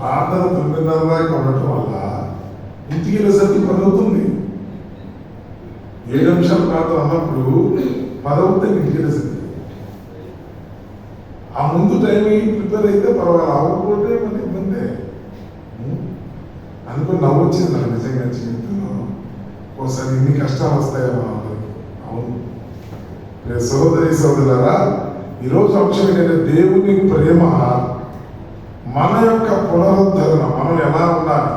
ప్రార్థన 9:30 దాకా ఉండటం వల్ల ఇంటికి వెళ్ళేసరికి 10 అవుతుంది. 7 నిమిషాలు ప్రార్థన అన్నప్పుడు 10 అవుతుంది ఇంటికి వెళ్ళేసరికి. ఆ ముందు టైమింగ్ ప్రిపేర్ అయితే పర్వాలేదు, అవ్వకపోతే మన ఇబ్బందే. అనుకుని నవ్వు వచ్చింది నాకు నిజంగా జీవితంలో. ఒకసారి ఇన్ని కష్టాలు వస్తాయో మనందరికి. అవును సహోదరి సహోదరులారా, ఈరోజు అంశం ఏంటంటే దేవుని ప్రేమ, మన యొక్క పునరుద్ధరణ, మనం ఎలా ఉండాలి,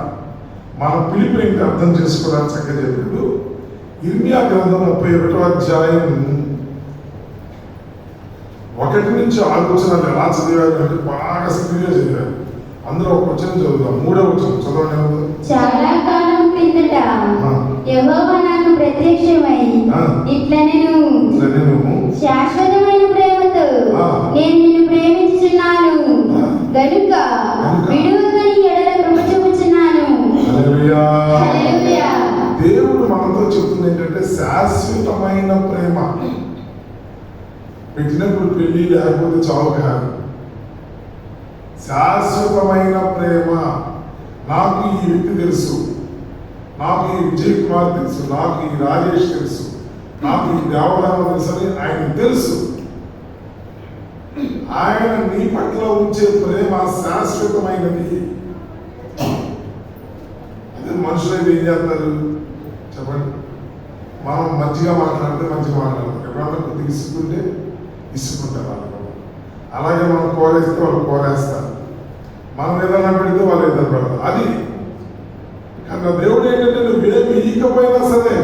మన పిలుపు ఏంటి అర్థం చేసుకోవడానికి చక్కగా చెప్పాడు. ఇర్మియా గ్రంథం 31వ అధ్యాయం 1 నుంచి 6 వచనాలు ఎలా చదివారు అంటే బాగా స్పీడ్గా చదివారు. అందులో ఒక వచనం చదువుదాం. 3వ వచనం చదవండి. చాలా కాలం క్రిందట యెహోవా నాకు ప్రత్యక్షమై ఇట్లా నేను శాశ్వతమైన ప్రేమతో నేను నిన్ను ప్రేమించుచున్నాను గనుక విడువక నీ ఎడల కృప చూపుచున్నాను. హల్లెలూయా. దేవుడు మనతో చెప్తుంది ఏంటంటే శాశ్వతమైన ప్రేమ. పెట్టినప్పుడు పెళ్లి లేకపోతే చావు కాదు. శాశ్వతమైన ప్రేమ. నాకు ఈ వ్యక్తి తెలుసు, నాకు ఈ విజయ్ కుమార్ తెలుసు, నాకు ఈ రాజేష్ తెలుసు, నాకు ఈ దేవరామ తెలుసు అని ఆయన తెలుసు. ఆయన నీ పట్ల ఉంచే ప్రేమ శాశ్వతమైనది. అదే మనుషులైతే ఏం చేస్తారు చెప్పండి? మనం మంచిగా మాట్లాడితే మంచిగా మాట్లాడతారు, ఎప్పుడన్నా కొద్దిగా ఇసుకుంటే ఇసుకుంటారు వాళ్ళు. అలాగే మనం కోరేస్తే వాళ్ళు కోరేస్తారు, మనం ఏదైనా పెడితే వాళ్ళు ఏదైనా పెడతారు. అది కానీ దేవుడు ఏంటంటే నువ్వేమి ఇయ్యకపోయినా సరే,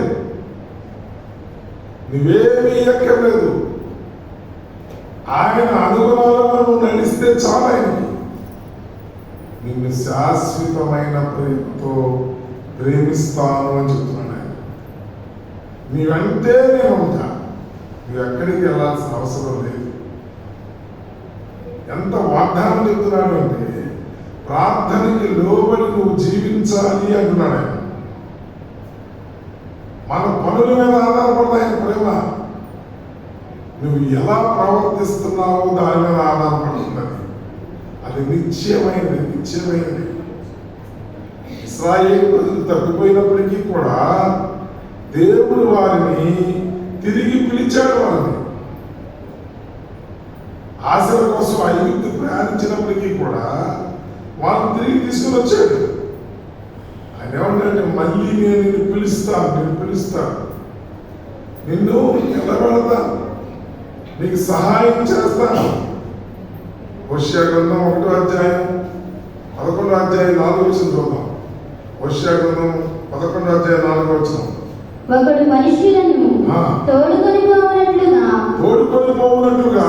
నువ్వేమి ఇయ్యక్కర్లేదు, ఆయన అనుగుణాలను నువ్వు నడిస్తే చాలా ఆయనకి నిన్ను శాశ్వతమైన ప్రేమతో ప్రేమిస్తాను అని చెప్తున్నాడు ఆయన. నీవంటే నేను ఉంటా, నువ్వు ఎక్కడికి వెళ్ళాల్సిన అవసరం లేదు. ఎంత వాగ్దానం చెప్తున్నాడు అంటే ప్రార్థనకి లోబడి నువ్వు జీవించాలి అంటున్నాడు ఆయన. మన పనుల మీద ఆధారపడదు ఆయన ప్రేమ. నువ్వు ఎలా ప్రవర్తిస్తున్నావో దాని మీద ఆధారపడుతున్నది. అది నిశ్చయమైనది, నిశ్చయమైనది. ఇశ్రాయేలు ప్రజలు తప్పిపోయినప్పటికీ కూడా దేవుడు వారిని తిరిగి పిలిచాడు. వారిని ఆశల కోసం ఐగుప్తు ప్రయాణించినప్పటికీ కూడా వాళ్ళని తిరిగి తీసుకుని వచ్చాడు. ఆయన ఏమంటే మళ్ళీ నేను నిన్ను పిలుస్తాను, నిన్ను నిలబెడతాను, నీకు సహాయం చేస్తాను. హోషేయ గ్రంథం 1వ అధ్యాయం 11వ అధ్యాయం 4వ వచనం చూద్దాం. హోషేయ గ్రంథం 11వ అధ్యాయం 4వ వచనం. ఒకడు మనుషులను తోడుకొని పోవునట్లుగా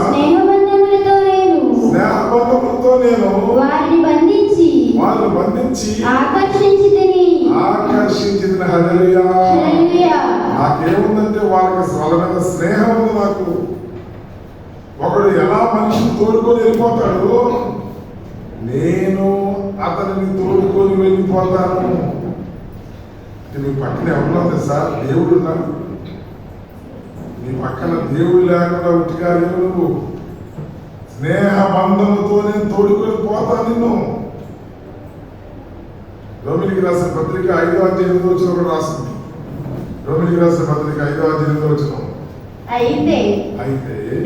స్నేహబంధములతో నేను వారిని బంధించి ఆకర్షించితిని. హల్లెలూయా. నాకేముందంటే వాళ్ళ మీద స్నేహం ఉంది నాకు. ఒకడు ఎలా మనిషిని తోడుకొని వెళ్ళిపోతాడు, నేను అతనిని తోడుకొని వెళ్ళిపోతాను. మీ పక్కన ఎవరున్నా తెలుసా? దేవుడు ఉన్నాడు. నీ పక్కన దేవుడు లేకుండా ఉట్టిగా లేవు నువ్వు. స్నేహ బంధముతో నేను తోడుకొని పోతాను నిన్ను. రోమిలికి రాసిన పత్రిక 5వ అధ్యాయం 8వ వచనం కూడా రాసింది. రోమిలికి రాసిన పత్రిక 5వ అధ్యాయం 8వ వచనం. అయితే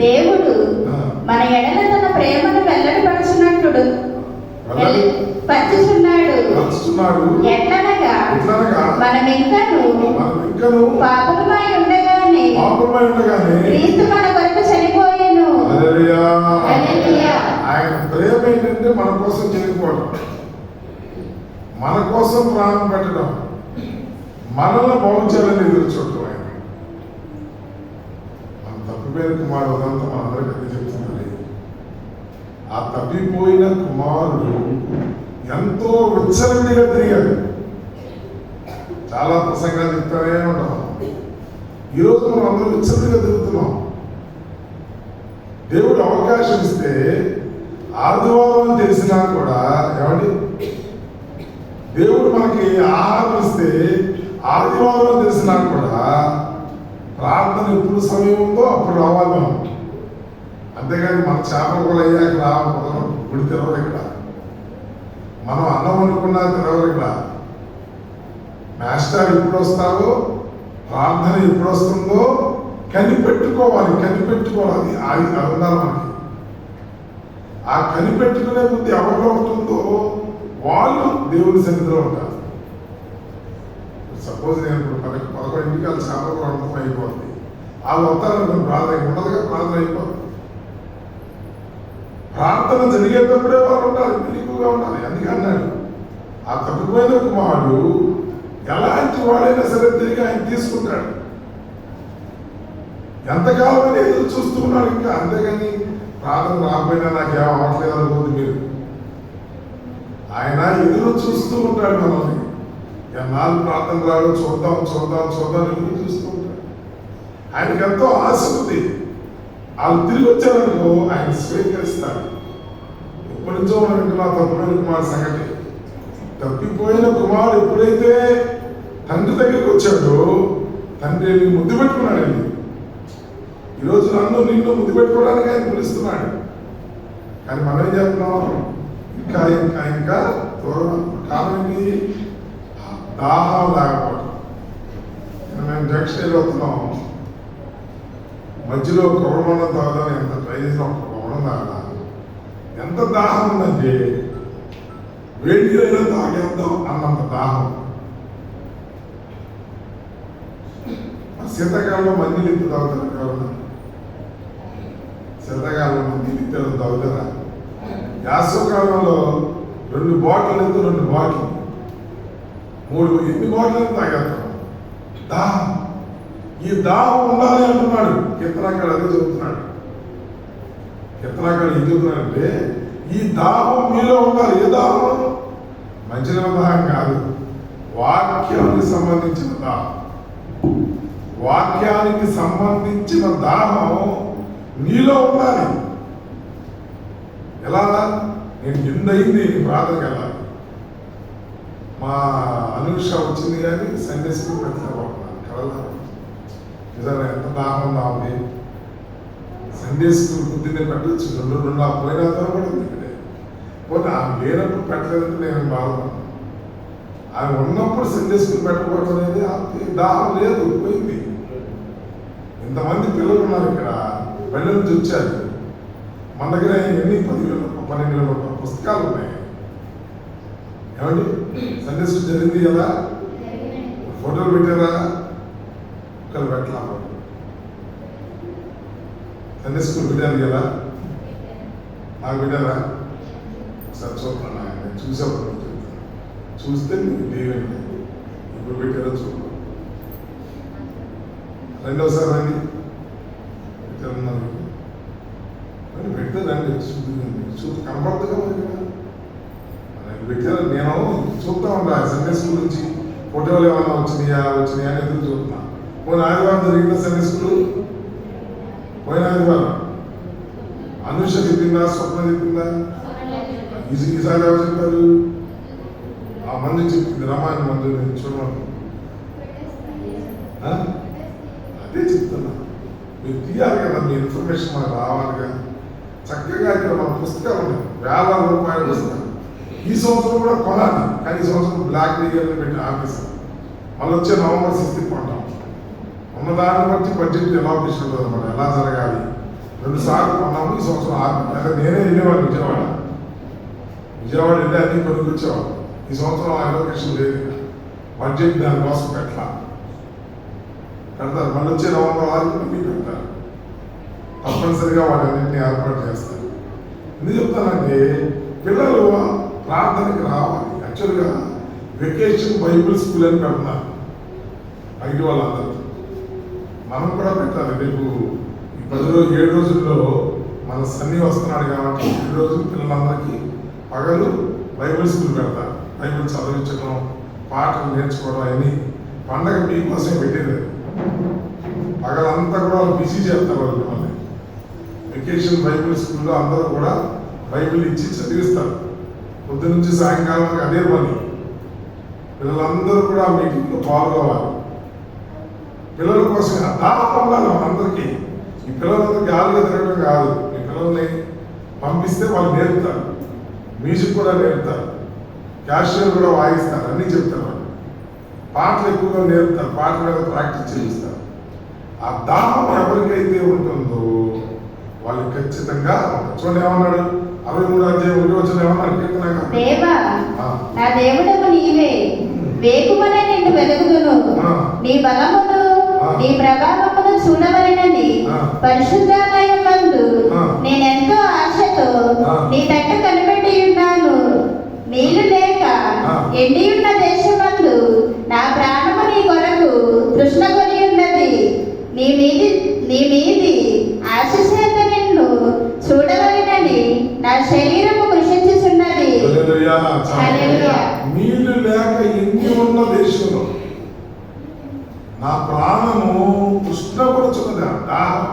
దేవుడు మన ఎడల తన ప్రేమను వెల్లడిపరచుచున్నాడు. ఎట్లనగా మనం ఇంకను పాపములై ఉండగానే క్రీస్తు మన కొరకు చనిపోయెను. ఆయన ప్రేమ ఏంటంటే మన కోసం చనిపోవడం, మన కోసం ప్రాణం పెట్టడం, మనల్ని బాగు చేయాలని ఎదురు చూడటం. ఆయన మన తప్పిపోయిన కుమారుడు అదంతా మనందరికీ అదే చెప్తున్నది. ఆ తప్పిపోయిన కుమారుడు ఎంతో విచ్చలవిడిగా తిరిగాడు. చాలా ప్రసంగాలు చెప్తానే ఉంటాం. ఈరోజు మనం అందరూ విచ్చలవిడిగా తిరుగుతున్నాం. దేవుడు అవకాశం ఇస్తే ఆదివారం తెలిసినా కూడా, ఏమండి, దేవుడు మనకి ఆహారం ఇస్తే ఆదివారం తెలిసినా కూడా ప్రార్థన ఎప్పుడు సమయం ఉందో అప్పుడు రావాలి మనం. అంతేగాని మన చేపలు కూడా అయ్యాక రావాలి గుడి తెరవదు. ఇక్కడ మనం తెరవమన్నా తెరవలేదా? మాస్టర్ ఎప్పుడు వస్తారో, ప్రార్థన ఎప్పుడు వస్తుందో కనిపెట్టుకోవాలి. అది ఉండాలి మనకి. ఆ కనిపెట్టుకునే బుద్ధి ఎవరిలో ఉంటుందో వాళ్ళు దేవుని సన్నిధిలో ఉంటారు. సపోజ్ నేను ఇప్పుడు 11 వాళ్ళు చేపలు వండటం అయిపోతుంది, వాళ్ళు వస్తారనుకుని ప్రార్థన ఉండదుగా, ప్రార్థన అయిపోతుంది. ప్రార్థన జరిగేటప్పుడే వాళ్ళు ఉండాలి, పిలుపుగా ఉండాలి. అందుకే అన్నాడు, ఆ తప్పిపోయిన కుమారుడు ఎలాంటి వాడైనా సరే తిరిగి ఆయన తీసుకుంటాడు. ఎంతకాలమని ఎదురు చూస్తూ ఉన్నాడు ఇంకా. అంతేగాని ప్రార్థన రాకపోయినా నాకేం అవ్వట్లేదు అనుకుంది మీరు. ఆయన ఎదురు చూస్తూ ఉంటాడు మనల్ని. ఎన్నాళ్ళు ప్రార్థన రాడు, చూద్దాం ఎదురు చూస్తూ ఉంటాడు. ఆయనకి ఎంతో ఆశ ఉంది. వాళ్ళు తిరిగి వచ్చారనుకో ఆయన స్వీకరిస్తాడు. ఎప్పటి నుంచో మనం వింటున్నా తప్పిపోయిన కుమారుడు సంగతి. తప్పిపోయిన కుమారుడు ఎప్పుడైతే తండ్రి దగ్గరికి వచ్చాడో తండ్రి ముద్దు పెట్టుకున్నాడండి. ఈరోజు నన్ను నిన్ను ముద్దు పెట్టుకోవడానికి ఆయన పిలుస్తున్నాడు. కానీ మనం ఏం చేస్తున్నాం? ఇంకా దూరం. కారణం ఏంటి? దాహం లేకపోవడం. మేము జంక్షన్ వస్తున్నాం, మధ్యలో కొబ్బరిమండం తాగుదాం, ఎంత ట్రై చేసినా ఒక కొబ్బరిమండం తాగదా. ఎంత దాహం ఉందంటే వేడి అయినా తాగేద్దాం అన్నంత దాహం. శీతాకాలంలో మంది లిప్పు తాగుతారు ఎవరన్నా? శీతాకాలంలో మంది లిప్పు తాగుతారా? వేసవకాలంలో 2 బాటిల్ 2 బాటిల్ 3 ఎన్ని బాటిల్ తాగేస్తాం. దాహం. ఈ దాహం ఉండాలి అంటున్నాడు కీర్తనాకాడు. అదే చెబుతున్నాడు కీర్తనాకాడు. ఏం చెబుతున్నాడంటే ఈ దాహం మీలో ఉండాలి. ఏ దాహం? మంచినీళ్ళ దాహం కాదు, వాక్యానికి సంబంధించిన దాహం. వాక్యానికి సంబంధించిన దాహం నీలో ఉండాలి. ఎలా? నేను నిందయింది ప్రార్థనకి వెళ్ళాలి. మా అనుష వచ్చింది కానీ సండే స్కూల్ పెట్టాను కలదా. నిజంగా ఎంత దాహం ఉందా ఉంది. సండే స్కూల్ పొద్దున్నే పెట్టచ్చు, 2 పోయినా కూడా ఉంది ఇక్కడే. పోతే ఆమె లేనప్పుడు పెట్టలేదంటే నేను బాధపడ్డాను. ఆమె ఉన్నప్పుడు సండే స్కూల్ పెట్టకపోవడం అనేది దాహం లేదు, పోయింది. ఇంతమంది పిల్లలు ఉన్నారు ఇక్కడ, వెళ్ళ నుంచి వచ్చారు. మన దగ్గర ఎన్ని 10,000-12,000 పుస్తకాలు ఉన్నాయి. ఏమండి? సండే స్కూల్ జరిగింది కదా, ఫోటోలు పెట్టారా? ఒకళ్ళు పెట్టలా. సండే స్కూల్ పెట్టారు కదా, నాకు పెట్టారా? ఒకసారి చూస్తున్నాను. నేను చూసేప్పుడు చూస్తే మీకు దేవుడి ఇప్పుడు పెట్టారో చూడండి. రెండోసారి రండి, పెట్టారన్నారు. పెడితే రండి, చూసి కనపడుతుందిగా మరి కదా. పెట్టారు. నేను చూస్తా ఉన్నా సండే స్కూల్ నుంచి ఫోటోలు ఏమన్నా వచ్చినాయా అని ఎదురు చూస్తున్నా. పోయిన ఆదివారం జరిగిందా సండే స్కూల్? పోయిన ఆదివారం అనుష చెప్పిందా, స్వప్న చెప్పిందా? ఈసారి ఎవరు చెప్పారు? ఆ మంది చెప్పింది, రమాయణ మంది చూడమని. అదే చెప్తున్నా, మీరు తీయాలి కదా, మీ ఇన్ఫర్మేషన్ మనకు రావాలిగా. చక్కగా ఇక్కడ మన పుస్తకాలు ఉన్నాయి, వేల రూపాయల పుస్తకాలు. ఈ సంవత్సరం కూడా కొనాలి, కానీ ఈ సంవత్సరం బ్లాక్ రీగల్ని పెట్టి ఆఫీసర్ మళ్ళీ వచ్చే నవంబర్ 6th కొంటాం. ఉన్నదాన్ని బట్టి బడ్జెట్ ఎలా ఉంటుంది అనమాట, ఎలా జరగాలి. 2 సార్లు కొన్నాము ఈ సంవత్సరం 6. నేనే వెళ్ళేవాడు విజయవాడ వెళ్ళి అన్ని కొనుక్కొచ్చేవాడు. ఈ సంవత్సరం అలొకేషన్ లేదు, బడ్జెట్ దానికోసం పెడతారు. మళ్ళీ వచ్చే నవంబర్ 6 మళ్ళీ పెడతారు. తప్పనిసరిగా వాటన్నింటినీ ఏర్పాటు చేస్తారు. ఎందుకు చెప్తానంటే పిల్లలు ప్రార్థనకి రావాలి. యాక్చువల్గా వెకేషన్ బైబిల్ స్కూల్ అని పెడుతున్నారు బయట వాళ్ళందరూ. మనం కూడా పెట్టాలి. రేపు ఈ 7 రోజుల్లో మన సన్ని వస్తున్నాడు కాబట్టి 7 రోజులు పిల్లలందరికీ పగలు బైబిల్ స్కూల్ పెడతారు. బైబిల్ చదివించడం, పాటలు నేర్చుకోవడం అవన్నీ పండగ మీకోసమే పెట్టేది. పగలంతా కూడా వాళ్ళు బిజీ చేస్తారు. వాళ్ళు మిమ్మల్ని వెకేషన్ బైబిల్ స్కూల్లో అందరూ కూడా బైబిల్ ఇచ్చి చదివిస్తారు. పొద్దు నుంచి సాయంకాలం అదే పని. పిల్లలందరూ కూడా మీటింగ్లో పాల్గొవాలి. పిల్లల కోసం దాహం ఉండాలి మనందరికీ. ఈ పిల్లలందరికీ గాలిగా తిరగడం కాదు. మీ పిల్లల్ని పంపిస్తే వాళ్ళు నేర్పుతారు, మ్యూజిక్ కూడా నేర్పుతారు. క్యాషియర్ కూడా వాయిస్తారు, అన్నీ చెప్తారు వాళ్ళు. పాటలు ఎక్కువగా నేర్పుతారు, పాటల మీద ప్రాక్టీస్ చేయిస్తారు. ఆ దాహం ఎవరికైతే ఉంటుందో వాళ్ళు ఖచ్చితంగా చూడండి ఏమన్నాడు 63 అధ్యాయం 1 వచనం ఏమన్నాడు కీర్తనగా, దేవా నా దేవుడవు నీవే, వేకువనే నిన్ను వెలుగుదును, నీ బలమును నీ ప్రభావమును చూడవలెనని పరిశుద్ధాలయం నందు నేనెంతో ఆశతో నీ తట్టు కనిపెట్టి ఉన్నాను. నీళ్లు లేక ఎండి ఉన్న దేశమందు నా ప్రాణము నీ కొరకు తృష్ణ కొని ఉన్నది. నీ మీది ఆశ చేత నిన్ను చూడవలెనని నా శరీరము కృషించుచున్నది. హల్లెలూయా. నీళ్లు లేక ఎండి ఉన్న దేశంలో నా ప్రాణము కృష్ణపరుచున్నది. దాహం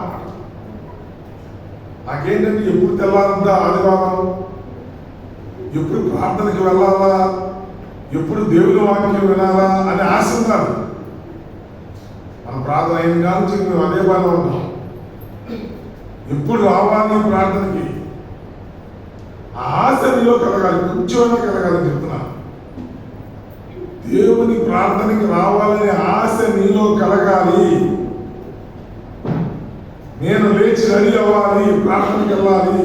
నాకేంటంటే ఎప్పుడు తెల్లారంతా ఆదివారం, ఎప్పుడు ప్రార్థనకి వెళ్ళాలా, ఎప్పుడు దేవుని వాక్యం వినాలా అని ఆశ కాదు. మన ప్రార్థన అయిన కానీ మేము అదే బాగా ఉన్నాం. ఎప్పుడు రావాలి ప్రార్థనకి ఆ ఆశ నీలో కలగాలి, కొంచెమైనా కలగాలని చెప్తున్నా. దేవుని ప్రార్థనకి రావాలనే ఆశ నీలో కలగాలి. నేను లేచి రెడీ అవ్వాలి, ప్రార్థనకి వెళ్ళాలి.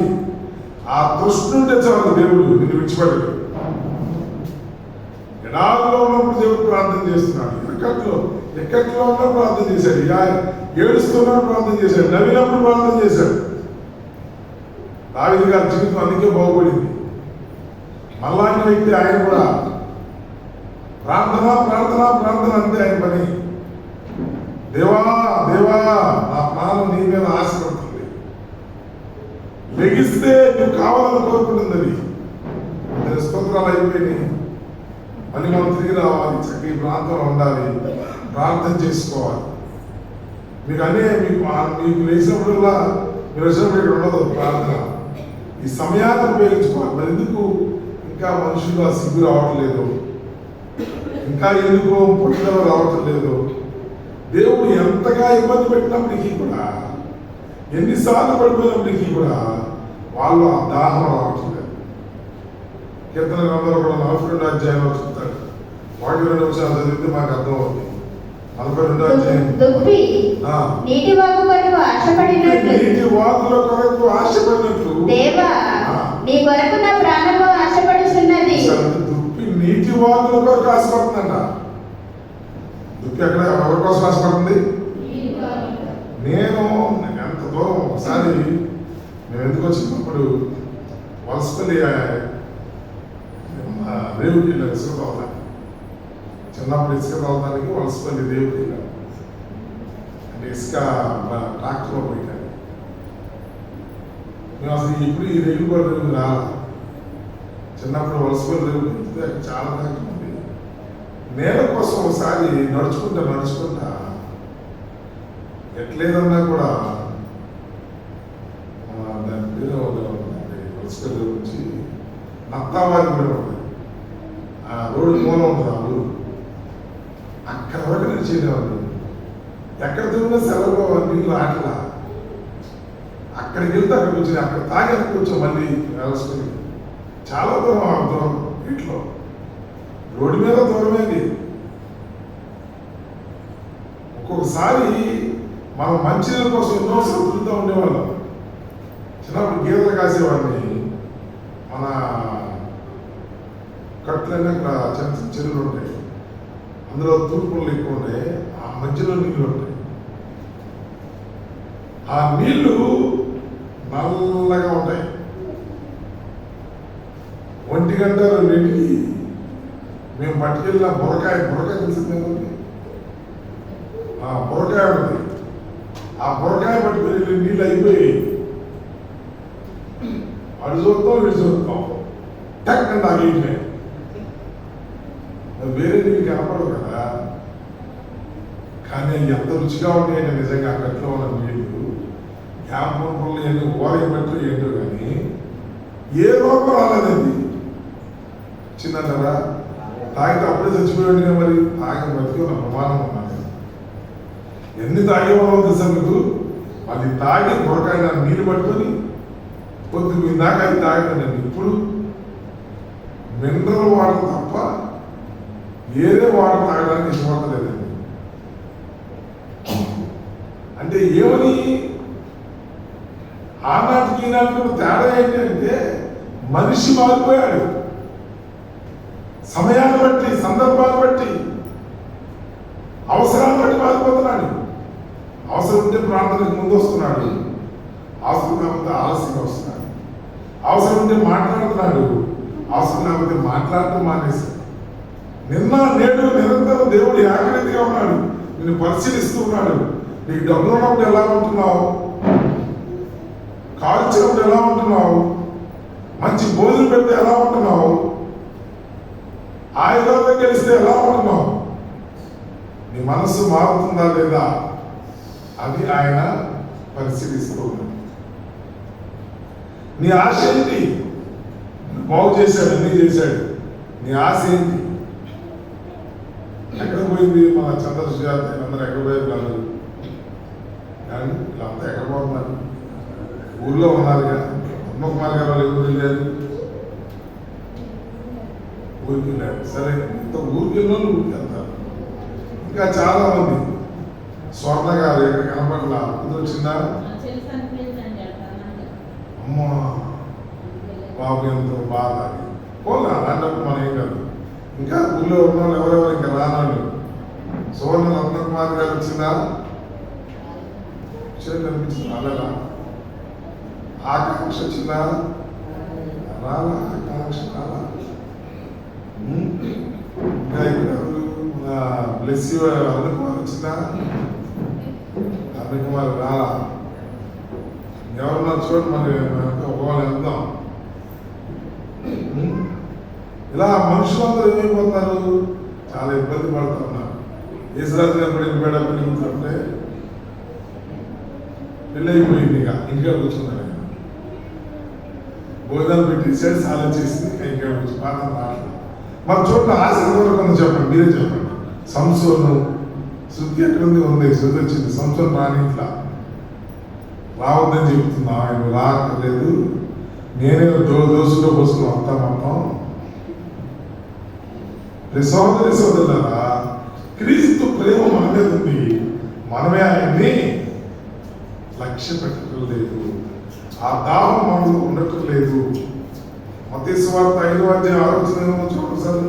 ఆ తృష్ణుంటే చాలు, దేవుడు నిన్ను విడిచిపెట్టడు. ఎడారిలో ఉన్నప్పుడు దేవుడు ప్రార్థన చేస్తున్నాడు, ఎక్కట్లో ఉన్నా ప్రార్థన చేశాడు, ఏడుస్తున్నప్పుడు ప్రార్థన చేశాడు, నవ్వినప్పుడు ప్రార్థన చేశాడు. దావీదు గారి జీవితం అందుకే బాగుపడింది. మళ్ళాంటి వ్యక్తి ఆయన కూడా ప్రార్థన ప్రార్థన ప్రార్థన అంతే ఆయన పని. దేవా దేవా నా ప్రాణం నీ మీద ఆశపడుతుంది, లెగిస్తే నువ్వు కావాలని కోరుకుంటుంది. అది స్తోత్రాలు అయిపోయినాయి, మళ్ళీ మనం తిరిగి రావాలి, చక్కగా ఈ ప్రాంతంలో ఉండాలి, ప్రార్థన చేసుకోవాలి. మీకు మీకు లేచినప్పుడల్లా మీరు వచ్చినప్పుడు ఇక్కడ ఉండదు ప్రార్థన. ఈ సమయాన్ని ఉపయోగించుకోవాలి. మరి ఎందుకు ఇంకా మనుషులు ఆ సిగ్గు రావట్లేదు, ఇంకా ఎందుకు పట్టుదల రావటం లేదు? దేవుడు ఎంతగా ఇబ్బంది పెట్టినప్పటికీ కూడా, ఎన్నిసార్లు పడిపోయినప్పటికీ కూడా వాళ్ళు ఆ దాహం రావటం లేదు. కీర్తన గ్రంథంలో కూడా 42 అధ్యాయంలో చెప్తాడు. 1 నిమిషాలు చదివితే మాకు అర్థం అవుతుంది. 42 అధ్యాయం. నీటి వాగుల కొరకు ఆశపడినట్లు దేవా నీ కొరకు నా ప్రాణము ఆశపడుచున్నది. దుప్పి నీటి వాగుల కొరకు ఆశపడుతుందంట. దుప్పి ఎక్కడ ఎవరి కోసం ఆశపడుతుంది? నేను ఎంత దూరం ఒకసారి మేము ఎందుకు వచ్చినప్పుడు వలసపల్లి రేవుకి వెళ్ళాను, ఇసుక తవ్వడానికి. చిన్నప్పుడు ఇసుక తవ్వడానికి వలసపల్లి రేవుకి వెళ్ళాను. అంటే ఇసుక ట్రాక్టర్లో పోయినాను. మేము అసలు ఇప్పుడు ఈ రేవు కూడా రేవు రాలా. చిన్నప్పుడు వలసపల్లి రేవు వెళ్తే అక్కడ చాలా ట్రాక్టర్ ఉంది. నేల కోసం ఒకసారి నడుచుకుంటా ఎట్లేదన్నా కూడా దాని పేరు వలసపల్లి నుంచి నత్తావారి కూడా ఉంటుంది. ఆ రోడ్డు మూలం ఉంటుంది ఆ ఊరు. అక్కడ వరకు నడిచేవాళ్ళు. ఎక్కడ తిరిగినా సెలవులో నీళ్ళు ఆటలా. అక్కడికి వెళ్తే అక్కడ కూర్చొని అక్కడ తాగి అక్కడ కూర్చొని మళ్ళీ వెళ్ళసుకుని చాలా దూరం, ఆ దూరం ఇంట్లో రోడ్డు మీద దూరమేది. ఒక్కొక్కసారి మనం మంచినీళ్ళ కోసం ఎన్నో సతులుతూ ఉండేవాళ్ళం. చిన్నప్పుడు గీతలు కాసేవాడిని. మన కట్లనే చిన్న చిన్న చెరువులు ఉంటాయి, అందులో తూర్పులు ఎక్కువ ఉంటాయి, ఆ మధ్యలో నీళ్ళు ఉంటాయి. ఆ నీళ్లు నల్లగా ఉంటాయి. 1 గంట 2కి మేము పట్టుకెళ్ళిన బుర్రకాయ తెలిసింది, ఆ బుర్రకాయ ఉంటుంది. ఆ బుర్రకాయ పట్టుకెళ్ళి నీళ్ళు అయిపోయి అడు చూద్దాం ఇటు చూద్దాం టక్ అంటే ఆగిపోయి వేరే నీళ్ళు కనపడవు కదా. కానీ ఎంత రుచిగా ఉంటాయంటే నిజంగా అక్కట్లో ఉన్న నీళ్ళు. జ్ఞాపకం ఎన్ని ఓరగబెట్టు ఏంటో కానీ ఏ రోగం రాలేదండి. చిన్నరా తాగితే అప్పుడే చచ్చిపోయాడుగా, మరి తాగి బతికి ఉన్న ప్రమాణం ఉన్నది. ఎన్ని తాగేవాళ్ళం తెలుసా మీకు? మళ్ళీ తాగి బుర్రకాయ నీళ్ళు పట్టుకొని పొద్దుకు ఇందాక అది తాగదండి. ఇప్పుడు మినరల్ వాటర్ తప్ప వేరే వాటర్ తాగడానికి ఇష్టపడలేదండి. అంటే ఏమని ఆనాటికి ఈనాటికి తేడా ఏంటంటే మనిషి మారిపోయాడు. సమయాన్ని బట్టి, సందర్భాన్ని బట్టి, అవసరాన్ని బట్టి మారిపోతున్నాడు. అవసరం ఉంటే ప్రార్థనకు ముందు వస్తున్నాడు, అవసరం లేకపోతే ఆలస్యంగా వస్తున్నాడు. అవసరం ఉంటే మాట్లాడుతున్నాడు, అవసరం లేకపోతే మాట్లాడటం మానేశాడు. నిన్న నేడు నిరంతరం దేవుడు ఏకరీతిగా ఉన్నాడు. నిన్ను పరిశీలిస్తూ ఉన్నాడు. నీకు డబ్బులు ఉన్నప్పుడు ఎలా ఉంటున్నావు, కాల్చినప్పుడు ఎలా ఉంటున్నావు, మంచి భోజనం పెడితే ఎలా ఉంటున్నావు, ఆయుధాలతో గెలిస్తే ఎలా ఉంటున్నావు, నీ మనస్సు మారుతుందా లేదా అది ఆయన పరిశీలిస్తూ ఉన్నాడు. నీ ఆశ ఏంటి? బాగు చేశాడు, అన్నీ చేశాడు. నీ ఆశ ఏంటి? ఎక్కడ పోయింది మన చంద్రశేఖర్? అందరూ ఎక్కడ పోయారు? అందరూ కానీ వీళ్ళంతా ఎక్కడ పోతున్నారు? ఊళ్ళో ఉన్నారుగా. అమ్మకుమార్ గారు వాళ్ళు ఎవరు వెళ్ళారు? ఊరికి వెళ్ళారు. సరే, ఇంత ఊరికి వెళ్ళిన ఊరికి వెళ్తారు. ఇంకా చాలా మంది. స్వర్ణ గారు ఇక్కడ కనపట్ల వచ్చిందా? అమ్మ బాబు ఎంతో బాధ. పోలా అలాంటప్పుడు మనం ఏం కాదు. ఇంకా ఊళ్ళో ఉన్న వాళ్ళు ఎవరెవరు ఇంకా రానాళ్ళు. సువర్ణ రత్నకుమార్ గారు వచ్చిందా? కనిపించింది అలాగా. ఆకాంక్ష వచ్చిందా? రాలా. ఆకాంక్ష రాలా. ఇంకా ఇక్కడ మన బ్లెస్ యూ అరుణ్ కుమార్ వచ్చిందా? అరుణ్ కుమార్ రాలా. ఎవరున్నారు చూడండి, మరి ఒకవేళ వెళ్దాం. ఇలా మనుషులందరూ ఏమైపోతున్నారు? చాలా ఇబ్బంది పడుతూ ఉన్నారు. యేసురాజు గారు కూడా వెళ్ళిపోయేటప్పుడు ఏమవుతుందంటే పెళ్ళి అయిపోయింది. ఇక ఇంటికాడ కూర్చున్నాడు. ఆయన భోజనాలు పెట్టి ఇచ్చాడు, సాలం చేసింది. ఇంటికాడ కూర్చు బాగా మాట్లాడు. మరి చూడండి, ఆశీర్వాదం కొంచెం చెప్పండి, మీరే చెప్పండి. సంసోను శృతి ఎక్కడుంది? ఉంది, శృతి వచ్చింది. సంసోను రాని ఇట్లా రావద్దని చెబుతున్నా. ఆయన రాకలేదు, నేనే దోసులో పోసుకుని వస్తా మొత్తం. సోదరి సోదరులారా, క్రీస్తు ప్రేమ మన మీద ఉంది. మనమే ఆయన్ని లక్ష్య పెట్టడం లేదు. ఆ దాహం మనలో ఉండటం లేదు. మత్తయి సువార్త 5వ అధ్యాయం 6వ వచనం చూడండి సార్.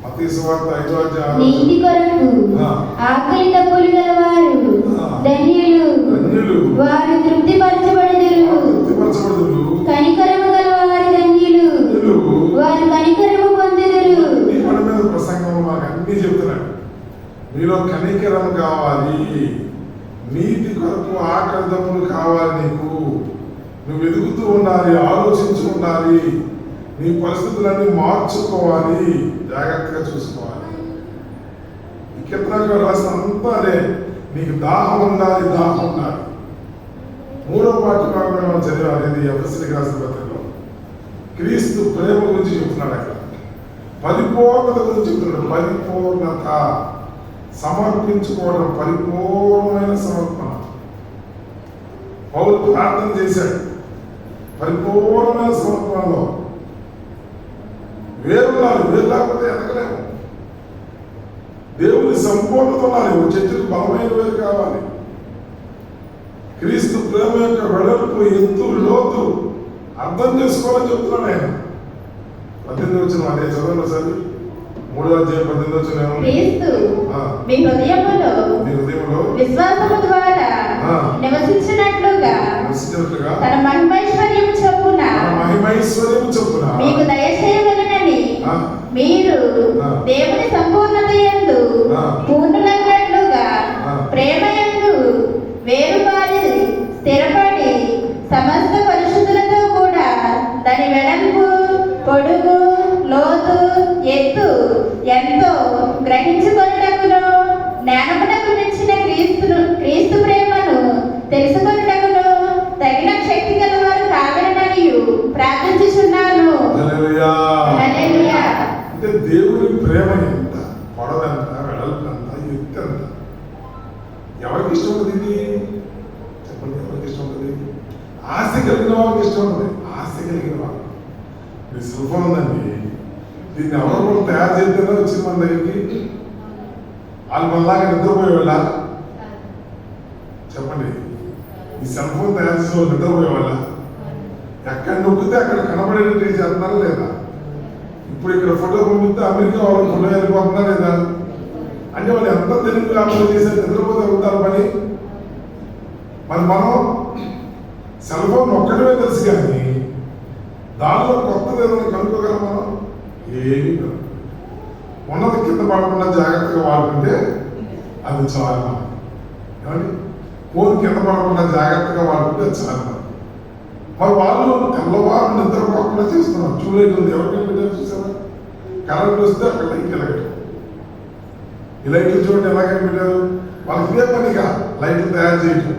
మత్తయి సువార్త 5వ అధ్యాయం నీతి కొరకు ఆకలి దప్పులు గలవారు ధన్యులు, వారు తృప్తిపరచబడుదురు. కనికరము గలవారు ధన్యులు, వారు కనికరము పొందుదురు. మన మీద ప్రసంగం మాకు అన్ని చెప్తున్నాడు. మీలో కనికరం కావాలి, నీతి కొరకు ఆకలి దప్పులు కావాలి. నీకు నువ్వు ఎదుగుతూ ఉండాలి, ఆలోచించి ఉండాలి, నీ పరిస్థితులన్నీ మార్చుకోవాలి, జాగ్రత్తగా చూసుకోవాలి. ఈ కీర్తనలో రాసిన అంతా అదే. నీకు దాహం ఉండాలి, దాహం ఉండాలి. 3వ పాఠ్యభాగంలో మనం చదివాలి. ఇది ఎఫెసీయులకు రాసిన పత్రికలో క్రీస్తు ప్రేమ గురించి చెప్తున్నాడు. అక్కడ పరిపూర్ణత గురించి చెప్తున్నాడు. పరిపూర్ణత, సమర్పించుకోవడం, పరిపూర్ణమైన సమర్పణ. పౌలు ప్రార్థన చేశాడు. పరిపూర్ణమైన సమర్పణలో వేరున్నారు. వేరు లేకపోతే ఎదగలేము. దేవుని సంపూర్ణత ఉండాలి. ఒక చెట్టుకు బలమైన వేరు కావాలి. క్రీస్తు ప్రేమ యొక్క వెడల్పు, ఎత్తు, లోతు అర్థం చేసుకోవాలని చెప్తున్నాడు ఆయన. 18వ వచనం అదే చదవండి సార్. 3వ అధ్యాయం 18వ వచనం. క్రీస్తు మీ హృదయములో విశ్వాసము ద్వారా నివసించినట్లుగా తన మహిమైశ్వర్యము చొప్పున మీకు దయచేయవలెనని మీరు దేవుని సంపూర్ణత యందు పూర్ణులైనట్లుగా ప్రేమ యందు వేరుపారి స్థిరపడి సమస్త పరిశుద్ధులతో కూడా దాని వెడల్పు, పొడుగు, లోతు, ఎత్తు ఎంతో గ్రహించుకొనుటకును జ్ఞానమునకు మించిన క్రీస్తు ప్రేమను తెలుసుకొనుటకును తగిన శక్తి గలవారు కావాలననియు ప్రార్థించుచున్నాను. హల్లెలూయా. అంటే దేవుని ప్రేమ ఎంత, పొడవెంత, వెడల్పు ఎంత, ఎత్తు ఎంత. ఎవరికి ఇష్టం ఉంటుంది ఇది? చెప్పండి, ఎవరికి ఇష్టం ఉంటుంది? ఆశ కలిగిన వాళ్ళకి ఇష్టం ఉంటుంది. ఆశ కలిగిన వాళ్ళు మీ సెల్ ఫోన్ ఉందండి, దీన్ని ఎవరు కూడా తయారు చేస్తేనే వచ్చింది మన దగ్గరికి. వాళ్ళు మనలాగా నిద్రపోయేవాళ్ళ? చెప్పండి. ఈ సెల్ ఫోన్ తయారు చేసే వాళ్ళు నిద్రపోయేవాళ్ళ? ఎక్కడ నొక్కితే అక్కడ కనబడేటట్టు చేస్తున్నారా లేదా? ఇప్పుడు ఇక్కడ ఫోటో పంపిస్తే అమెరికా వాళ్ళు ఫోటో వెళ్ళిపోతుందా లేదా? అంటే వాళ్ళు ఎంత తెలుగు వ్యాపారం చేశారు, నిద్రపోతే అవుతారు పని. మరి మనం సెల్ ఫోన్ ఒక్కడమే తెలుసు కానీ దానిలో కొత్తది ఏదైనా కనుక్కోగలం మనం? ఏమీ కాదు. ఉన్నది కింద పడకుండా జాగ్రత్తగా వాడుకుంటే అది చాలా. ఏమండి, ఫోన్ కింద పడకుండా జాగ్రత్తగా వాడుకుంటే చాలా. మరి వాళ్ళు తెల్లవారు నిద్రపోకుండా చేస్తున్నారు. చూడలేదు ఎవరికి పెట్టారు చూసారా? కరెంట్ వస్తే అక్కడ లైట్ ఎలగటం. ఈ లైట్లు చూడండి ఎలా కనిపెట్టారు. వాళ్ళకి ఇదే పనిగా లైట్లు తయారు చేయటం.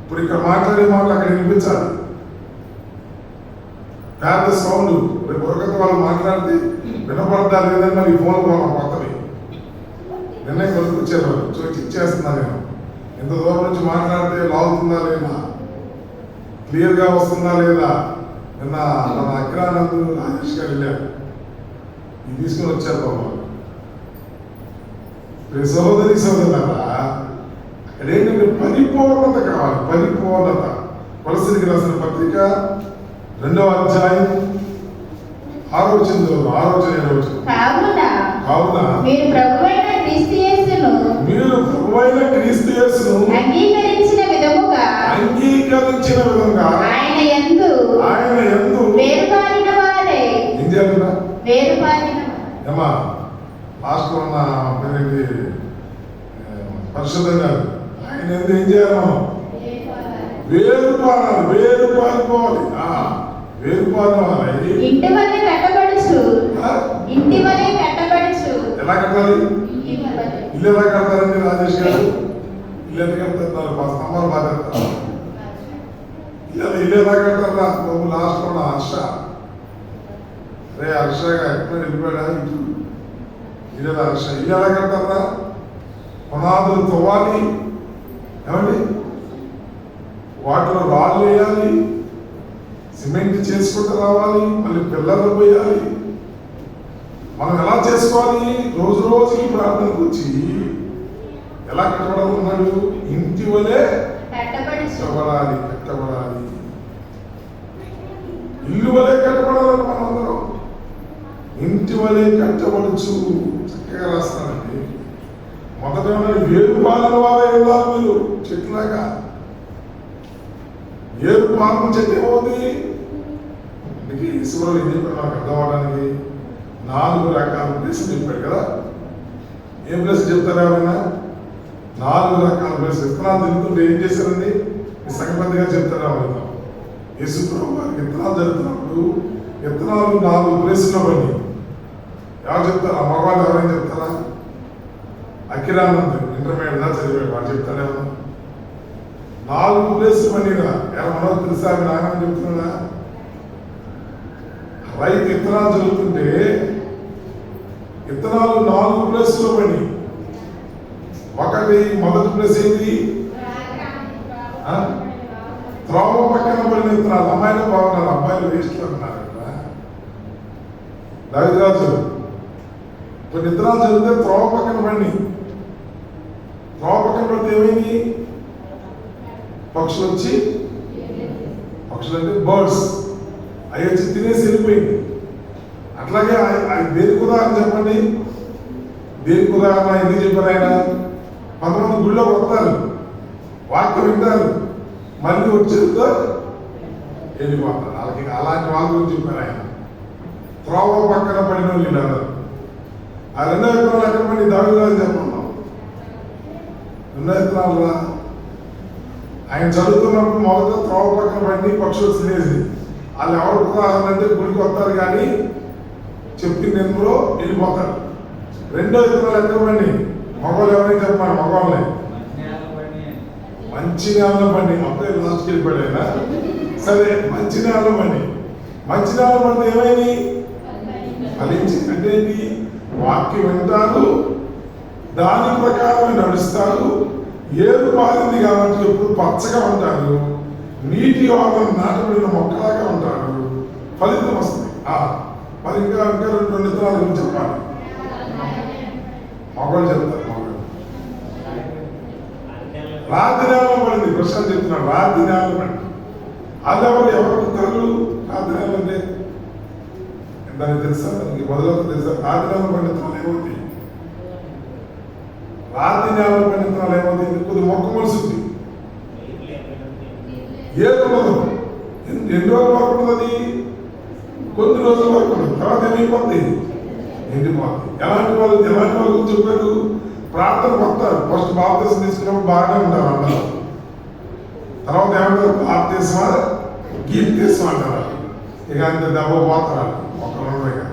ఇప్పుడు ఇక్కడ మాట్లాడే మాటలు అక్కడ వినిపించాలి. పెద్ద సౌండ్ రేపు ఉరకత వాళ్ళు మాట్లాడితే వినపడతా లేదని మరి ఈ ఫోన్ పోవడం కొత్తవి. నిన్నే కొనుక్కొచ్చారు వాళ్ళు. చెక్ చేస్తున్నా నేను ఇంత దూరం నుంచి మాట్లాడితే లాగుతుందా లేదా, క్లియర్గా వస్తుందా లేదా. నిన్న మన అగ్రానంద్ రాజేష్ గారు వెళ్ళారు, ఇది తీసుకొని వచ్చారు బాబు. సహోదరి సహోదరులారా, అక్కడ ఏంటంటే పరిపూర్ణత కావాలి. పరిపూర్ణత. కొలసీకి రాసిన పత్రిక 2వ అధ్యాయం 6వ వచనం. కావున మీరు ప్రభువైన క్రీస్తు యేసును అంగీకరించిన విధముగా ఆయన యందు వేరుపారిన వారే. ఏం చేయాలన్నా? వేరుపారిన ఏమా లాస్ట్ ఉన్న పరిశుద్ధం గారు ఆయన ఎందు ఏం చేయాలి? మనం వేరుపారాలి. వేరుపారిపోవాలి. వేరుపారాలి. ఇంటి వలె కట్టబడుచు. ఇంటి వలె కట్టబడుచు. ఎలా కట్టాలి? ఇల్లు ఎలా కడతారండి రాజేష్ గారు? ఇల్లు ఎలా కడతారు? మా స్తంభాలు బాగా కడతారు. ఇల్లు ఎలా కడతారా? బాబు లాస్ట్ ఉన్న హర్ష. రే హర్షగా ఎక్కడ వెళ్ళిపోయా? ఇల్లు హర్ష. ఇల్లు ఎలా కడతారా? పునాదులు తవ్వాలి. ఏమండి, వాటిలో రాళ్ళు వేయాలి, సిమెంట్ చేసుకుంటూ రావాలి, మళ్ళీ పిల్లలు పోయాలి. మనం ఎలా చేసుకోవాలి? రోజు రోజుకి ప్రార్థనకు వచ్చి ఎలా కట్టబడాలన్నాడు? ఇంటి వలె కట్టబడాలి. కట్టబడాలి. ఇల్లు వలె కట్టబడాలని మనందరం. ఇంటి వలె కట్టబడుచు. చక్కగా రాస్తానండి. మొదట వేరు పాలన వారే ఉండాలి మీరు. చెట్లాగా ఏరు పాలన చెట్టు ఏమవుతుంది? అందుకే ఈశ్వరుడు ఏం చెప్పాడు నాకు అర్థం అవడానికి? 4 రకాల ప్లేసులు చెప్పాడు కదా. ఏం ప్లేస్ చెప్తారా ఎవరైనా? 4 రకాల ప్లేస్. విత్తనాలు తిరుగుతుంటే ఏం చేశారండి? ఈ సంగతిగా చెప్తారా ఎవరైనా? యేసుప్రభు వారికి విత్తనాలు జరుగుతున్నప్పుడు విత్తనాలు 4 ప్లేసుల్లో పడి ఎవరు చెప్తారా? మగవాళ్ళు ఎవరైనా చెప్తారా? అఖిరానంద్ ఇంటర్మీడియట్ దా చదివాడు, వాడు చెప్తాడేమో. 4 ప్లేసులు పడినా ఏమన్నా తెలుసా? మీ నాయన చెప్తున్నా. రైతు విత్తనాలు జరుగుతుంటే విత్తనాలు 4 ప్లేసుల్లో పడి. ఒకటి మొదటి ప్లేస్ ఏంటి? త్రోవ పక్కన పడిన విత్తనాలు. అమ్మాయిలు బాగున్నారు, అబ్బాయిలు వేస్ట్ అంటున్నారు కదా. రాజు కొన్ని విత్తనాలు చదివితే త్రోవ పక్కన పడి. త్రోవ పక్కన పడితే ఏమైంది? పక్షులు వచ్చి, పక్షులు అంటే బర్డ్స్, అవి వచ్చి తినేసి వెళ్ళిపోయింది. అట్లాగే దేనికి ఉదాహరణ చెప్పండి? దేనికి ఉదాహరణ ఎందుకు చెప్పారు ఆయన? కొంతమంది గుళ్ళో వస్తారు, వాక్యం వింటారు, మళ్ళీ వచ్చేతో వెళ్ళిపోతారు. వాళ్ళకి అలాంటి వాళ్ళ గురించి చెప్పారు ఆయన. త్రోవ పక్కన పడిన వాళ్ళు వీళ్ళందరూ. ఆ 2 విత్తనాలు ఎక్కడ పడి? దావీదు చెప్పమన్నాం. 2 విత్తనాలు ఆయన చదువుతున్నప్పుడు మొదట త్రోవ పక్కన పడి పక్షులు తినేసి. వాళ్ళు ఎవరు ఉదాహరణ అంటే గుడికి వస్తారు కానీ చెప్పింది ఎందులో వెళ్ళిపోతారు. 2వ విత్తనాలు ఎక్కడ పడి? మగవాళ్ళు ఎవరైనా చెప్పారు? మగవాళ్ళే మంచి నేలలో పండి. అప్పుడే లాస్ట్కి వెళ్ళిపోయాడు ఆయన. సరే, మంచి నేలలో పండి. మంచి నేలలో పడితే ఏమైంది? ఫలించి. అంటే ఏంటి? వాక్యం వింటారు, దాని ప్రకారం నడుస్తారు. ఏరు పారింది కాబట్టి ఎప్పుడు పచ్చగా ఉంటారు. నీటి వాదన నాటబడిన మొక్కలాగా ఉంటారు. ఫలితం వస్తుంది. మరి ఇంకా ఇంకా రెండు విత్తనాల గురించి చెప్పాలి. మగవాళ్ళు చెప్తారు. మగవాళ్ళు రాతి నేలలో పడింది. కృష్ణ చెప్తున్నాడు రాతి నేలలో పడింది. అది ఎవరు పుత్రులు రాతి నేల అంటే దానికి తెలుసా? దానికి మొదలకు తెలుసా? రాతి నేలలో పండితులు ఏమవుతాయి? రాతి నేలలో పండితులు ఏమవుతాయి? కొద్ది మొక్క మొలుసుద్ది, ఏది ఉండదు. ఎన్ని రోజుల వరకు ఉండదు? కొన్ని రోజుల వరకు ఉండదు. తర్వాత ఏమైపోద్ది? ఎండిపోద్ది. ఎలాంటి వాళ్ళు గురించి చెప్పారు? ప్రార్థన వస్తారు. ఫస్ట్ బాప్తిసం తీసుకున్నప్పుడు బాగానే ఉంటారు అందరూ. తర్వాత ఏమంటారు? బాప్తిసమా గీప్తిసం అంటారు. ఇక అంత దెబ్బ పోతారు ఒక రెండు.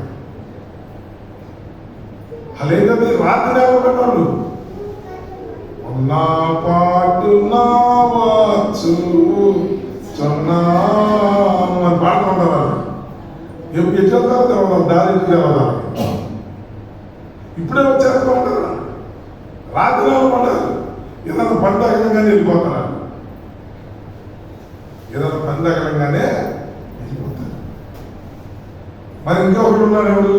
అలాంటి రాత్రి నేల పెట్టాడు. నా పాటు నావచ్చు అని పాడుకుంటారు వాళ్ళు. ఎప్పుడు వెళ్తారో తెలవదు, దారి తెలవదా. ఇప్పుడే వచ్చేస్తూ ఉంటారు. రాత్రి నేల పడ్డారు. ఏదైనా పంట అగలంగానే వెళ్ళిపోతారు. ఏదైనా పంట అగలంగానే వెళ్ళిపోతారు. మరి ఇంకొకటి ఉన్నారు ఎవరు?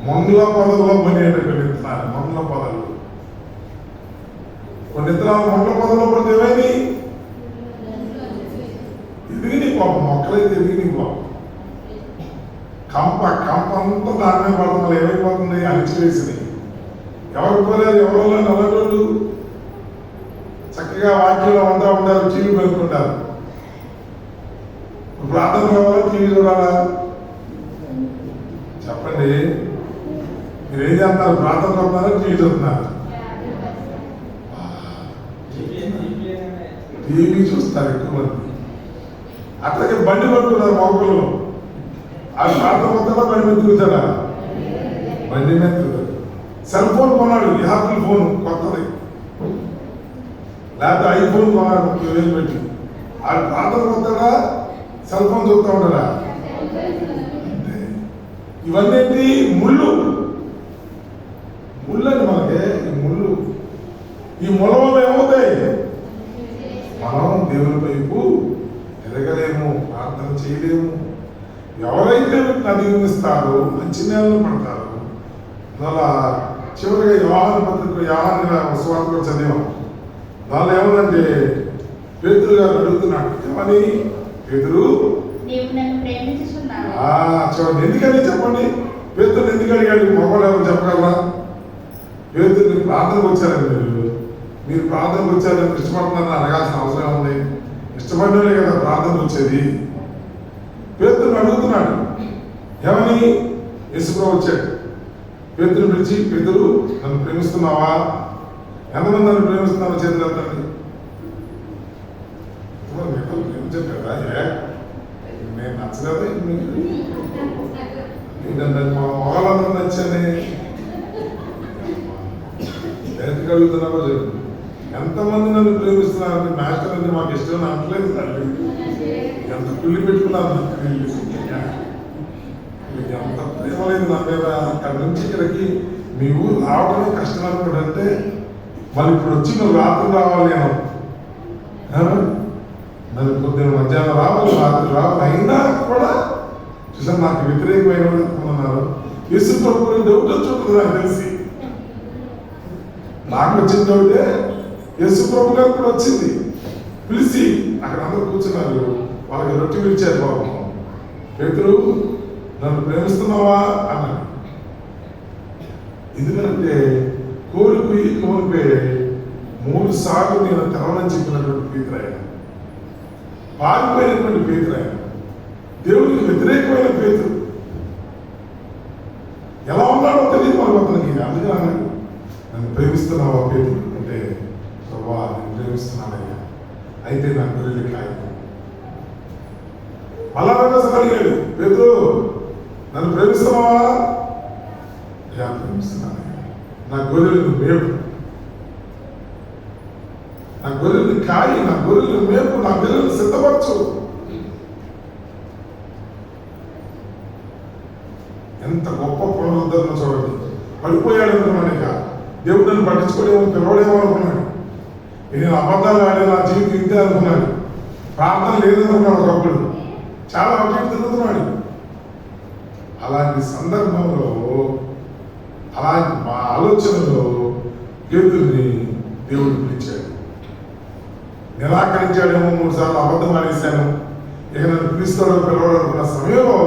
మందుల పొదల్లో పనిచేటటువంటి విత్తనాలు. మందుల పొదలు కొన్ని విత్తనాలు మందుల పొదల్లో పడితే ఏమైంది? ఎదిగిని పాపం, మొక్కలైతే ఎదిగిని పాపం. కంప అంతా దాని మీద పడుతుంది. ఏమైపోతుంది? అణిచివేసినాయి. ఎవరు పోలేరు, ఎవరు నల్లటోళ్ళు చక్కగా వాక్యంలో ఉంటా ఉంటారు, టీవీ పెట్టుకుంటారు. ప్రార్థన కావాలా, టీవీ చూడాలా? చెప్పండి, మీరు ఏం చేస్తున్నారు? ప్రార్థన చూస్తున్నారా, టీవీ చూస్తున్నారు? టీవీ చూస్తారు ఎక్కువ మంది. అట్లాగే బండి పట్టుకున్నారు మొక్కలు. అది ప్రార్థన పోతాడా, బండి మీద తిరుగుతాడా? బండి మీద తిరుగుతాడు. సెల్ ఫోన్ కొన్నాడు, యాపిల్ ఫోన్ కొత్తది, లేకపోతే ఐఫోన్ కొన్నాడు 30,000 పెట్టి. అది ప్రార్థన పోతాడా, సెల్ ఫోన్ చూస్తూ ఉంటాడా? ఇవన్నీ ఏంటి? ముళ్ళు అండి మనకి. ఈ ముళ్ళు, ఈ ముళ్ళ వల్ల ఏమవుతాయి? మనం దేవుని వైపు ఎదగలేము, ప్రార్థన చేయలేము. ఎవరైతే అధిగమిస్తారో మంచి నేలలో పడతారు. అలా చివరిగా యోహాను పత్రిక, యోహాను సువార్తలో చదివాం. దానిలో ఏమనంటే పేతురు గారు అడుగుతున్నాడు, ఏమని? పేతురు, చూడండి ఎందుకని చెప్పండి. పేతురు ఎందుకు అడిగాడు? మగవాళ్ళు ఎవరు చెప్పగలరా? పేతురు ప్రార్థనకు వచ్చారండి, మీరు ప్రార్థనకు వచ్చారని ఇష్టపడుతున్నారని అడగాల్సిన అవసరం ఉంది. ఇష్టపడినోడే కదా ప్రార్థనకు వచ్చేది. పేతురుని అడుగుతున్నాడు, ఏమని? యేసుప్రభు వచ్చాడు. పేతురుని పిలిచి, పేతురు నన్ను ప్రేమిస్తున్నావా? ఎంతమంది నన్ను ప్రేమిస్తున్నారో చేతులు ఎత్తండి. ప్రేమించారు కదా, నేను నచ్చలేదా మా మొగలందరూ నచ్చని డైరెక్ట్గా అడుగుతున్నా కూడా చెప్పు. ఎంతమంది నన్ను ప్రేమిస్తున్నారని మాస్టర్ అంటే మాకు ఇష్టం అనట్లేదు తల్లి. ఎంత కుళ్ళి పెట్టుకున్నారు ఎంత ప్రేమ లేదు నా మీద. అక్కడి నుంచి ఇక్కడికి మీ ఊరు రావడమే కష్టం అనుకుంటే, మళ్ళీ ఇప్పుడు వచ్చి నువ్వు రాత్రి రావాలి. నేను మరి పొద్దున్న మధ్యాహ్నం రావాలి, రాత్రి రావాలి. అయినా కూడా చూసాను నాకు వ్యతిరేకమైన ఉన్నారు. యేసు ప్రభు డౌట్ వచ్చి ఉంటుంది నాకు తెలిసి. నాకు వచ్చిన డౌటే యేసు ప్రభు గారు కూడా వచ్చింది. పిలిచి అక్కడ అందరూ కూర్చున్నారు, వాళ్ళకి రొట్టె పిలిచారు. బాబు, పేతురు నన్ను ప్రేమిస్తున్నావా అన్నాడు. ఎందుకంటే కోరిక కోరిపే 3 సార్లు నేను తెరవని చెప్పినటువంటి పేతురు ఆయన. పారిపోయినటువంటి పేతురు ఆయన. దేవుడికి వ్యతిరేకమైన పేతురు. ఎలా ఉన్నాడో తెలియదు మన అతనికి. అందుకే అన్నాడు, నన్ను ప్రేమిస్తున్నావా పేతురు అంటే, ప్రభా నేను ప్రేమిస్తున్నానయ్యా, అయితే నా గొర్రెలు కాయకు. మళ్ళా అడిగాడు, పేతురు నన్ను ప్రేమిస్తున్నావా? అయ్యా ప్రేమిస్తున్నానయ్యా, నా గొర్రెలను మేపు, నా గొర్రెలు కాయి, నా గొర్రెలు మేపు, నా గొర్రెలు సిద్ధపరచు. ఎంత గొప్ప పునరుద్ధరణ చూడండి. పడిపోయాడు అనుకున్నాడు. ఇక దేవుడు నన్ను పట్టించుకోలేమో, పిలవడేమో అనుకున్నాడు. నేను అబద్ధాలు ఆడే నా జీవితం ఇంతే అనుకున్నాడు. ప్రార్థన లేదనుకున్నాడు. ఒకప్పుడు చాలా అటు తిరుగుతున్నాడు. అలాంటి సందర్భంలో అలాంటి మా ఆలోచనలో పేతురుని దేవుడు పిలిచాడు. నిరాకరించాడేమో, 3 సార్లు అబద్ధం అనేశాను, ఇక నన్ను పిలుస్తాడో పిలవడం అనుకున్న సమయంలో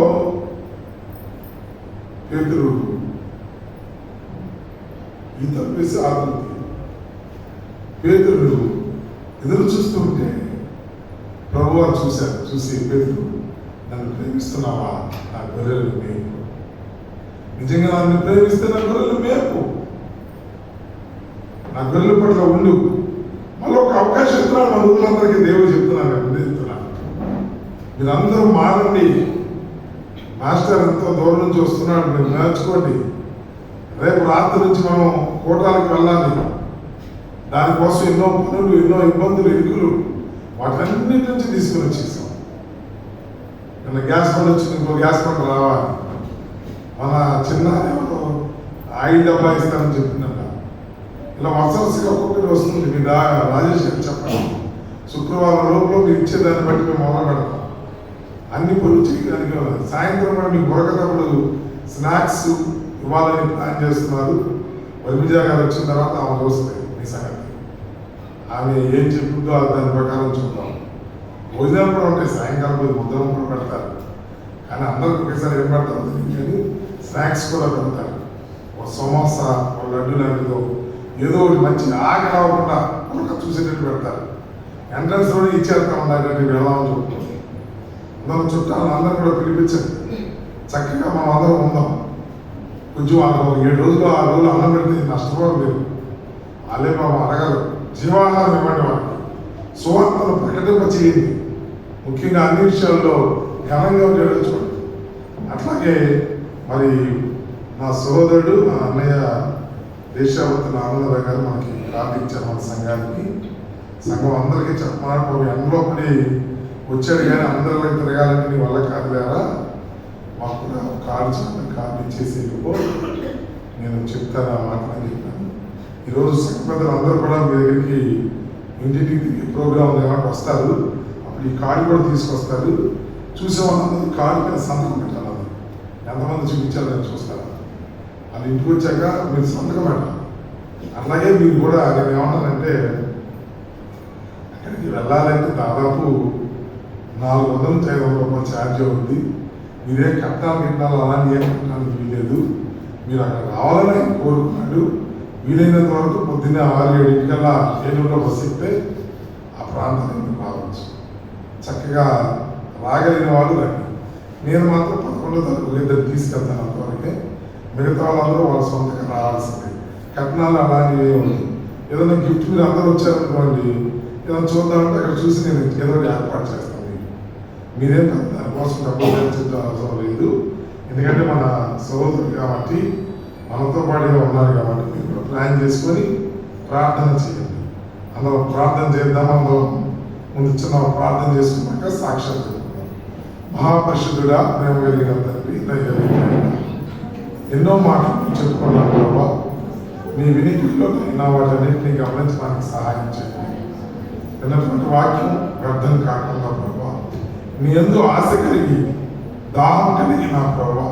పేతురు ఈ తప్పేసి ఆదుకుంది. పేతురు ఎదురు చూస్తుంటే ప్రభువారు చూశారు. చూసి పేతురు, నన్ను ప్రేమిస్తున్నావా? నా గొర్రెలు మేపు. నిజంగా నన్ను ప్రేమిస్తే నా గొర్రెలు మేపు, నా గొర్రెల పట్ల ఉండు. మళ్ళీ ఒక అవకాశం ఇస్తున్నాను మనుషులందరికీ. దేవుడు చెప్తున్నాను, మీరందరూ మారండి. మాస్టర్ ఎంతో దూరం నుంచి వస్తున్నాడు, మీరు నేర్చుకోండి. రేపు రాత్రి నుంచి మనం కోటాలకు వెళ్ళాలి. దానికోసం ఎన్నో పనులు, ఎన్నో ఇబ్బందులు, ఇరుకులు, వాటన్నిటి నుంచి తీసుకుని వచ్చేసాం. నిన్న గ్యాస్ బండ్ వచ్చింది, ఇంకో గ్యాస్ బండ్ రావాలి. మన చిన్న ఆయిల్ డబ్బా ఇస్తానని చెప్పిందంట. ఇలా వరుసగా ఒక్కొక్కటి వస్తుంది. మీ రాజేష్ గారు చెప్పండి, శుక్రవారం లోపల మీరు ఇచ్చేదాన్ని బట్టి మేము మొదలు పెడతాం. అన్ని పనులు చేయడానికి సాయంత్రం కూడా మీకు దొరకటప్పుడు స్నాక్స్ ఇవ్వాలని ప్లాన్ చేస్తున్నారు. వర్మిజా గారు వచ్చిన తర్వాత ఆమె వస్తాయి మీ సంగతి. ఆమె ఏం చెప్తుందో దాని ప్రకారం చూద్దాం. భోజనాలు కూడా ఉంటాయి, సాయంకాలం పోయి ముద్దరం కూడా పెడతారు. కానీ అందరికి ఒకేసారి ఏం పెడతారు కానీ స్నాక్స్ కూడా పెడతారు. ఒక సమోసా, ఒక లడ్డు లాంటిదో ఏదో ఒకటి మంచి ఆగి రాకుండా ఒక చూసేటట్టు పెడతారు. ఎంట్రన్స్లోనే ఇచ్చేస్తా ఉండాలంటే వెళ్దామని చెప్తాం. అందరం చుట్టాలు అందరూ కూడా పిలిపించండి, చక్కగా మనం అందరం ఉందాం. కొంచెం వాళ్ళు 7 రోజులు 6 రోజులు అన్నం పెడితే నష్టపోవడం లేదు. వాళ్ళే బాబు అడగరు. జీవాహారం ఇవ్వండి, వాళ్ళకి సువార్తను ప్రకటింప చేయండి. ముఖ్యంగా అన్ని విషయాల్లో ఘనంగా ఉండేది చూడండి. అట్లాగే మరి నా సోదరుడు, మా అన్నయ్య దేశావతి ఆనందరావు గారు మనకి ప్రార్థించారు. మన సంఘానికి, సంఘం అందరికీ చెప్పమాట ఎండలో పడి వచ్చాడు కానీ అందరిలో తిరగాలంటే నీ వల్ల కాదు లేరా, మాకు కూడా కార్డు ఇచ్చేసి నేను చెప్తాను ఆ మాట అని చెప్పాను. ఈరోజు సంఘ పెద్దలు అందరూ కూడా మీ దగ్గరికి ఇంటింటికి ప్రోగ్రాం ఏమంటే వస్తారు. అప్పుడు ఈ కార్డు కూడా తీసుకొస్తారు. చూసే వాళ్ళందరూ కార్డు మీద సంతకం పెట్టాలి. ఎంతమంది చూపించాలో నేను చూస్తాను. వాళ్ళ ఇంటికి వచ్చాక మీరు సంతకం పెట్టాలి. అలాగే మీరు కూడా నేను ఏమన్నానంటే, అక్కడికి వెళ్ళాలంటే దాదాపు 400 నుంచి 500 రూపాయలు ఛార్జ్ అవుతుంది. మీరే కట్టాలి గిట్టాలి అలాంటి ఏం కట్టడానికి వీలేదు. మీరు అక్కడ రావాలని కోరుకున్నాడు. వీలైనంత వరకు పొద్దున్నే 6-7 ఏలూరులో బస్సు ఎక్కితే ఆ ప్రాంతానికి మీరు రావచ్చు. చక్కగా రాగలిగిన వాళ్ళు రండి. నేను మాత్రం 11వ తారీఖు ఇద్దరు తీసుకెళ్తాను. అంతవరకే మిగతా వాళ్ళందరూ వాళ్ళ సొంతంగా రావాల్సిందే. కట్నాలు అలాంటివి ఉంది. ఏదైనా గిఫ్ట్ మీరు అందరూ వచ్చారనుకోండి, ఏదైనా చూద్దామంటే అక్కడ చూసి నేను ఏదో ఏర్పాటు చేస్తాను. మీరేం దానికోసం డబ్బులు అవసరం లేదు. ఎందుకంటే మన సోదరులు కాబట్టి, మనతో పాటుగా ఉన్నారు కాబట్టి మీరు ప్లాన్ చేసుకొని ప్రార్థన చేయండి. అందులో ప్రార్థన చేద్దాం. అందులో ముందు చిన్న ప్రార్థన చేసుకున్నాక సాక్ష్యాలు చెప్పుకుందాం. మహాపరిశుద్ధుడా, ప్రేమ కలిగిన తండ్రి, ఎన్నో మాటలు చెప్పుకున్నాం ప్రభావ. మీ వినికిడిలో అయినా వాటన్నింటినీ గమనించడానికి సహాయం చేయండి. విన్నటువంటి వాక్యం వ్యర్థం కాకుండా ప్రభావ, నీ యందు ఆశ కలిగి దాహం కలిగి నా ప్రభావ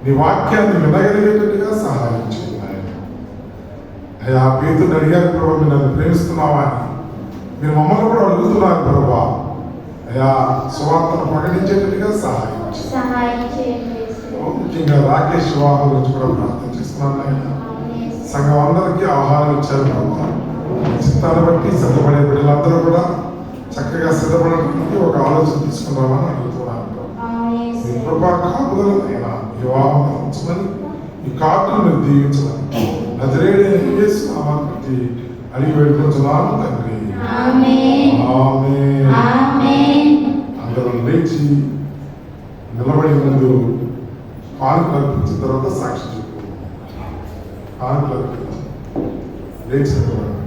నీ వాక్యాన్ని వినగలిగేటట్టుగా సహాయం చేయాలి. అయ్యా పేతురుని అడిగారు ప్రభావ, మీరు నన్ను ప్రేమిస్తున్నావా అని. మీరు మమ్మల్ని కూడా అడుగుతున్నారు ప్రభావ. అయ్యా సువార్తను ప్రకటించేటట్టుగా సహాయం చేయండి. ముఖ్యంగా రాకేష్ వివాహం గురించి కూడా ప్రార్థన చేస్తున్నాను. అయినా సంఘం అందరికీ ఆహారం ఇచ్చారు ప్రభావ. చిత్తాన్ని బట్టి సిద్ధపడే బిడ్డలందరూ కూడా చక్కగా సిద్ధపడడానికి ఒక ఆలోచన తీసుకున్నామని అడుగుతున్నాను. మీ కృపా కాపుదలైనా వివాహం ఉంచమని, ఈ కార్డును మీరు దీవించమని నజరేయుడైన యేసు నామమున బట్టి అడిగి వేడుకొంచున్నాను తండ్రి. అందరూ లేచి నిలబడి ముందు కానుకలు అర్పించిన తర్వాత సాక్షి చెప్పుకుంటాం. కానుకలు అర్పిద్దాం. లేచి నిలబడి